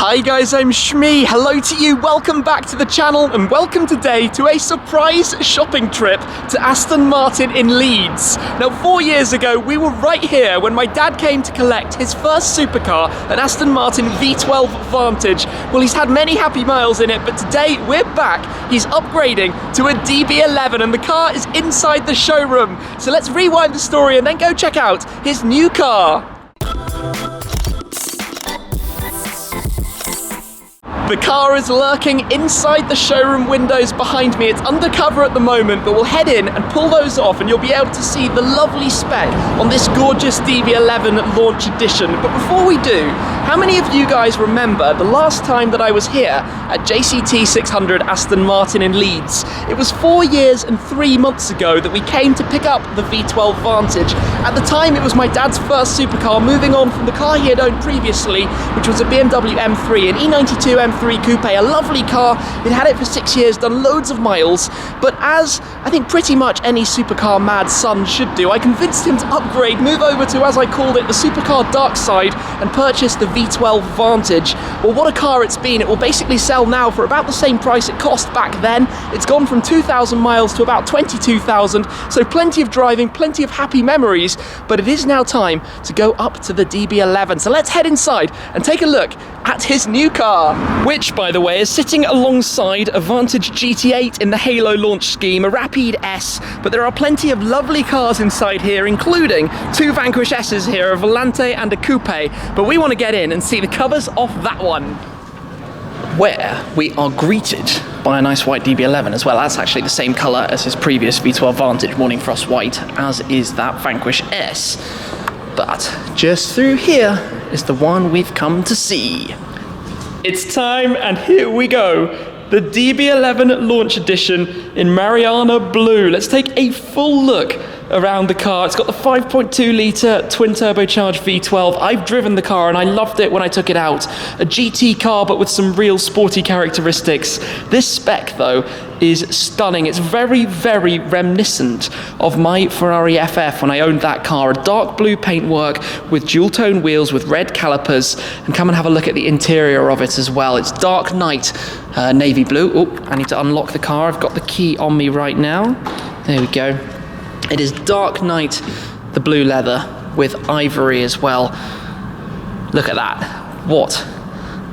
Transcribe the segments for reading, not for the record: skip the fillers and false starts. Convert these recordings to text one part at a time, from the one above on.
Hi guys, I'm Shmee. Hello to you, welcome back to the channel and welcome today to a surprise shopping trip to Aston Martin in Leeds. Now 4 years ago we were right here when my dad came to collect his first supercar, an Aston Martin V12 Vantage. Well, he's had many happy miles in it, but today we're back. He's upgrading to a DB11 and the car is inside the showroom. So let's rewind the story and then go check out his new car. The car is lurking inside the showroom windows behind me. It's undercover at the moment, but we'll head in and pull those off and you'll be able to see the lovely spec on this gorgeous DB11 Launch Edition. But before we do, how many of you guys remember the last time that I was here at JCT 600 Aston Martin in Leeds? It was 4 years and 3 months ago that we came to pick up the V12 Vantage. At the time, it was my dad's first supercar, moving on from the car he had owned previously, which was a BMW M3, an E92 M3 Coupe, a lovely car. He'd had it for 6 years, done loads of miles, but as I think pretty much any supercar mad son should do, I convinced him to upgrade, move over to, as I called it, the supercar dark side and purchase the V12 Vantage. Well, what a car it's been. It will basically sell now for about the same price it cost back then. It's gone from 2,000 miles to about 22,000, so plenty of driving, plenty of happy memories, but it is now time to go up to the DB11. So let's head inside and take a look at his new car, which, by the way, is sitting alongside a Vantage GT8 in the Halo launch scheme, a Rapide S, but there are plenty of lovely cars inside here, including two Vanquish S's here, a Volante and a Coupe, but we want to get in and see the covers off that one, where we are greeted by a nice white DB11 as well. That's actually the same colour as his previous V12 Vantage, Morning Frost White, as is that Vanquish S. But just through here is the one we've come to see. It's time, and here we go. The DB11 Launch Edition in Mariana Blue. Let's take a full look around the car. It's got the 5.2 litre twin turbocharged V12. I've driven the car and I loved it when I took it out. A GT car, but with some real sporty characteristics. This spec though is stunning. It's very, very reminiscent of my Ferrari FF when I owned that car. A dark blue paintwork with dual tone wheels with red calipers, and come and have a look at the interior of it as well. It's Dark Night navy blue. Oh, I need to unlock the car. I've got the key on me right now. There we go. It is Dark Night, the blue leather with ivory as well. Look at that. What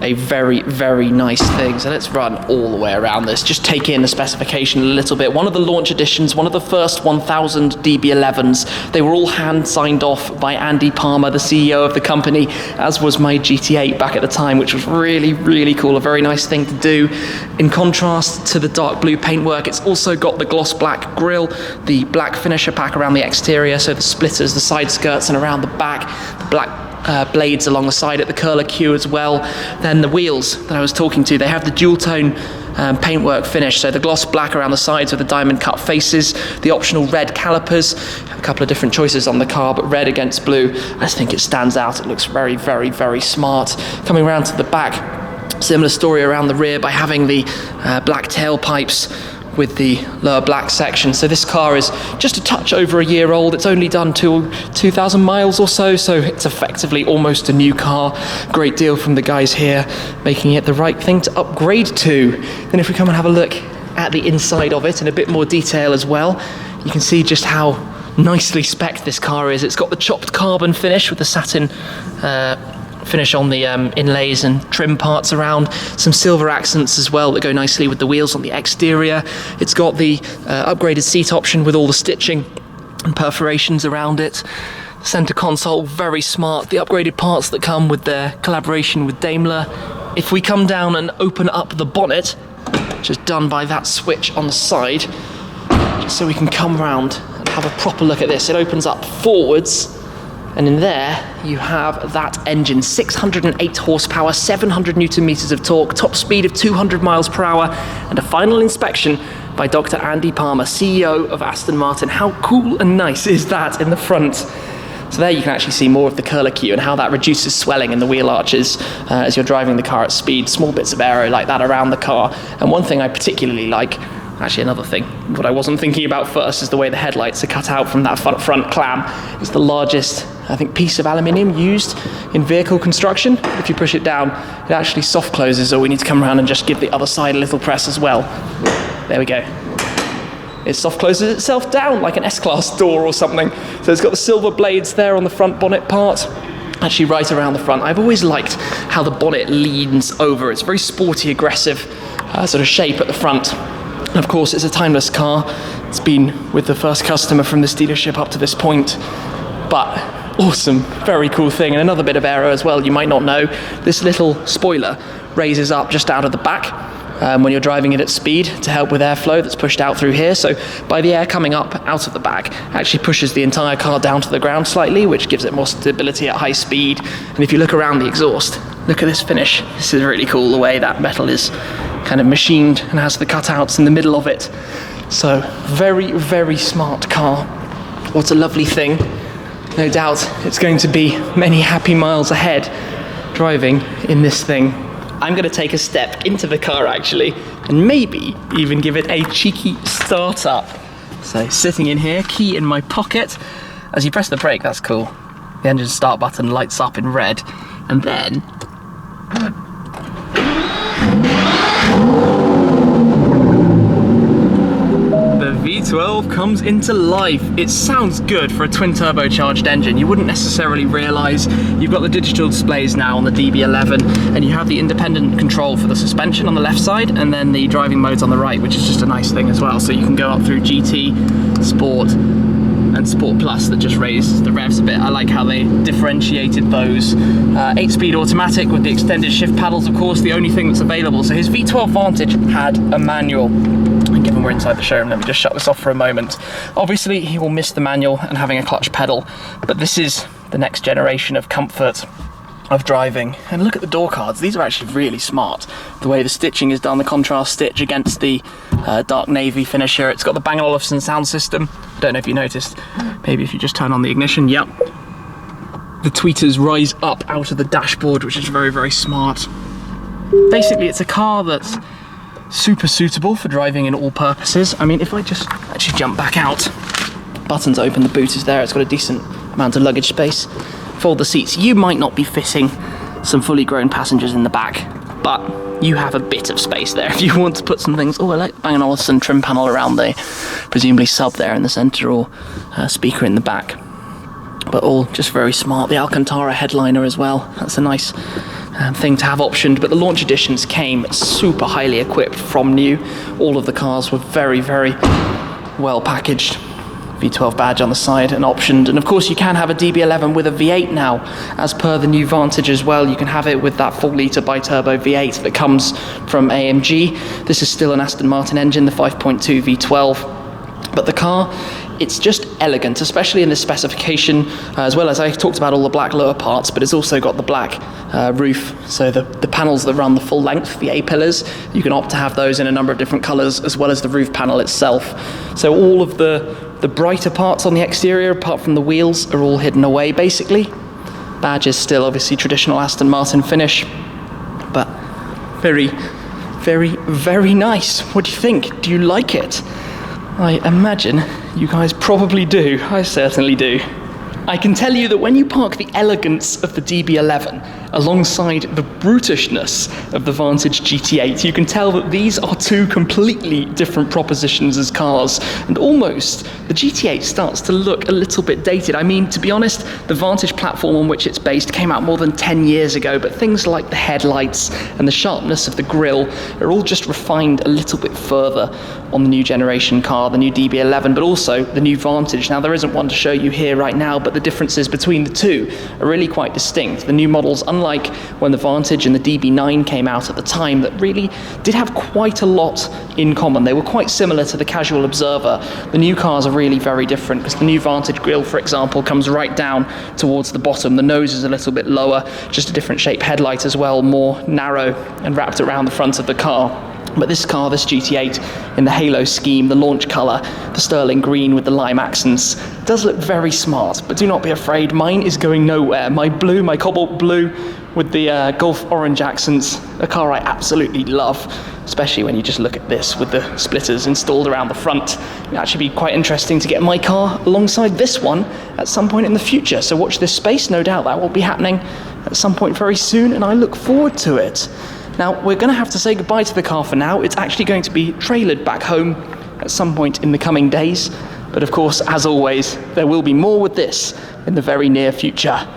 a very, very nice thing. So let's run all the way around this. Just take in the specification a little bit. One of the launch editions, one of the first 1000 DB11s. They were all hand signed off by Andy Palmer, the CEO of the company, as was my GT8 back at the time, which was really, really cool. A very nice thing to do. In contrast to the dark blue paintwork, it's also got the gloss black grille, the black finisher pack around the exterior, so the splitters, the side skirts, and around the back, the black blades along the side at the curler queue as well. Then the wheels that I was talking to, they have the dual tone paintwork finish, so the gloss black around the sides with the diamond cut faces, the optional red calipers. A couple of different choices on the car, but red against blue, I just think it stands out. It looks very, very, very smart. Coming around to the back, similar story around the rear by having the black tailpipes with the lower black section. So this car is just a touch over a year old. It's only done 2,000 miles or so it's effectively almost a new car. Great deal from the guys here, making it the right thing to upgrade to. Then if we come and have a look at the inside of it in a bit more detail as well, you can see just how nicely spec'd this car is. It's got the chopped carbon finish with the satin finish on the inlays and trim parts around, some silver accents as well that go nicely with the wheels on the exterior. It's got the upgraded seat option with all the stitching and perforations around it. The center console, very smart. The upgraded parts that come with their collaboration with Daimler. If we come down and open up the bonnet, which is done by that switch on the side, just so we can come round and have a proper look at this. It opens up forwards, and in there you have that engine, 608 horsepower, 700 newton meters of torque, top speed of 200 miles per hour, and a final inspection by Dr. Andy Palmer, CEO of Aston Martin. How cool and nice is that in the front? So there you can actually see more of the curler queue and how that reduces swelling in the wheel arches as you're driving the car at speed. Small bits of aero like that around the car. And one thing I particularly like, actually another thing, what I wasn't thinking about first, is the way the headlights are cut out from that front clam. It's the largest I think, piece of aluminium used in vehicle construction. If you push it down, it actually soft closes, or we need to come around and just give the other side a little press as well. There we go. It soft closes itself down like an S-Class door or something. So it's got the silver blades there on the front bonnet part, actually right around the front. I've always liked how the bonnet leans over. It's very sporty, aggressive sort of shape at the front. And of course, it's a timeless car. It's been with the first customer from this dealership up to this point. But awesome, very cool thing. And another bit of aero as well, you might not know, this little spoiler raises up just out of the back when you're driving it at speed to help with airflow that's pushed out through here. So by the air coming up out of the back, actually pushes the entire car down to the ground slightly, which gives it more stability at high speed. And if you look around the exhaust, look at this finish. This is really cool, the way that metal is kind of machined and has the cutouts in the middle of it. So very, very smart car. What a lovely thing. No doubt it's going to be many happy miles ahead driving in this thing. I'm going to take a step into the car actually, and maybe even give it a cheeky start up. So sitting in here, key in my pocket. As you press the brake, that's cool. The engine start button lights up in red, and then the V12 comes into life. It sounds good for a twin turbocharged engine. You wouldn't necessarily realise. You've got the digital displays now on the DB11, and you have the independent control for the suspension on the left side, and then the driving modes on the right, which is just a nice thing as well. So you can go up through GT, Sport, and Sport Plus that just raised the revs a bit. I like how they differentiated those. 8-speed automatic with the extended shift paddles, of course, the only thing that's available. So his V12 Vantage had a manual. And given we're inside the showroom, let me just shut this off for a moment. Obviously, he will miss the manual and having a clutch pedal, but this is the next generation of comfort of driving. And look at the door cards. These are actually really smart. The way the stitching is done, the contrast stitch against the dark navy finish here. It's got the Bang & Olufsen sound system. Don't know if you noticed. Maybe if you just turn on the ignition, yep. The tweeters rise up out of the dashboard, which is very, very smart. Basically, it's a car that's super suitable for driving in all purposes. I mean, if I just actually jump back out, buttons open, the boot is there, it's got a decent amount of luggage space. Fold the seats. You might not be fitting some fully grown passengers in the back, but you have a bit of space there if you want to put some things. Oh, I like Bang & Olufsen trim panel around the presumably sub there in the centre, or speaker in the back. But all just very smart. The Alcantara headliner as well. That's a nice thing to have optioned. But the launch editions came super highly equipped from new. All of the cars were very, very well packaged. V12 badge on the side and optioned. And of course you can have a DB11 with a V8 now, as per the new Vantage as well. You can have it with that 4-litre bi-turbo V8 that comes from AMG. This is still an Aston Martin engine, the 5.2 V12. But the car, it's just elegant, especially in the specification, as well as I talked about all the black lower parts, but it's also got the black roof. So the panels that run the full length, the A-pillars, you can opt to have those in a number of different colours, as well as the roof panel itself. So all of the brighter parts on the exterior, apart from the wheels, are all hidden away, basically. Badge is still obviously traditional Aston Martin finish, but very, very, very nice. What do you think? Do you like it? I imagine you guys probably do. I certainly do. I can tell you that when you park the elegance of the DB11 alongside the brutishness of the Vantage GT8, you can tell that these are two completely different propositions as cars, and almost the GT8 starts to look a little bit dated. I mean, to be honest, the Vantage platform on which it's based came out more than 10 years ago, but things like the headlights and the sharpness of the grille are all just refined a little bit further on the new generation car, the new DB11, but also the new Vantage. Now, there isn't one to show you here right now, but the differences between the two are really quite distinct. The new models, unlike when the Vantage and the DB9 came out at the time, that really did have quite a lot in common. They were quite similar to the casual observer. The new cars are really very different, because the new Vantage grille, for example, comes right down towards the bottom. The nose is a little bit lower, just a different shape headlight as well, more narrow and wrapped around the front of the car. But this car, this GT8, in the halo scheme, the launch colour, the sterling green with the lime accents, does look very smart, but do not be afraid, mine is going nowhere. My blue, my cobalt blue, with the Golf Orange accents, a car I absolutely love, especially when you just look at this with the splitters installed around the front. It'd actually be quite interesting to get my car alongside this one at some point in the future, so watch this space. No doubt that will be happening at some point very soon, and I look forward to it. Now, we're going to have to say goodbye to the car for now. It's actually going to be trailered back home at some point in the coming days, but of course, as always, there will be more with this in the very near future.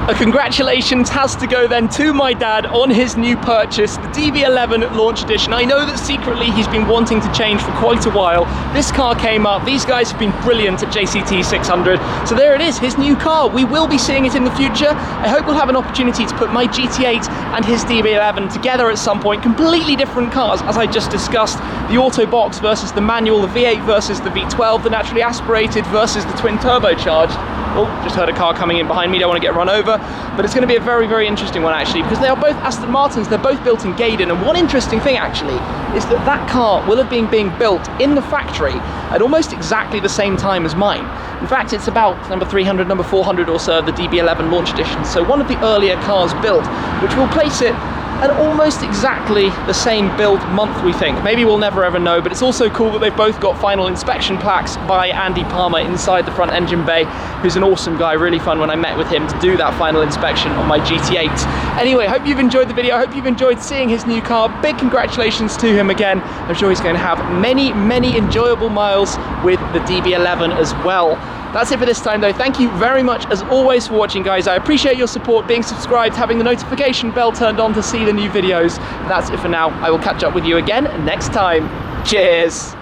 A congratulations has to go then to my dad on his new purchase, the DB11 Launch Edition. I know that secretly he's been wanting to change for quite a while. This car came up, these guys have been brilliant at JCT 600, so there it is, his new car. We will be seeing it in the future. I hope we'll have an opportunity to put my GT8 and his DB11 together at some point. Completely different cars, as I just discussed. The auto box versus the manual, the V8 versus the V12, the naturally aspirated versus the twin turbocharged. Oh, just heard a car coming in behind me, don't want to get run over. But it's going to be a very, very interesting one actually, because they are both Aston Martins, they're both built in Gaydon, and one interesting thing actually is that that car will have been being built in the factory at almost exactly the same time as mine. In fact, it's about number 300, number 400 or so of the DB11 Launch Edition, so one of the earlier cars built, which will place it at almost exactly the same build month, we think. Maybe we'll never ever know, but it's also cool that they've both got final inspection plaques by Andy Palmer inside the front engine bay, who's an awesome guy. Really fun when I met with him to do that final inspection on my GT8. Anyway, hope you've enjoyed the video. I hope you've enjoyed seeing his new car. Big congratulations to him again. I'm sure he's going to have many, many enjoyable miles with the DB11 as well. That's it for this time though. Thank you very much as always for watching, guys. I appreciate your support, being subscribed, having the notification bell turned on to see the new videos. And that's it for now. I will catch up with you again next time. Cheers.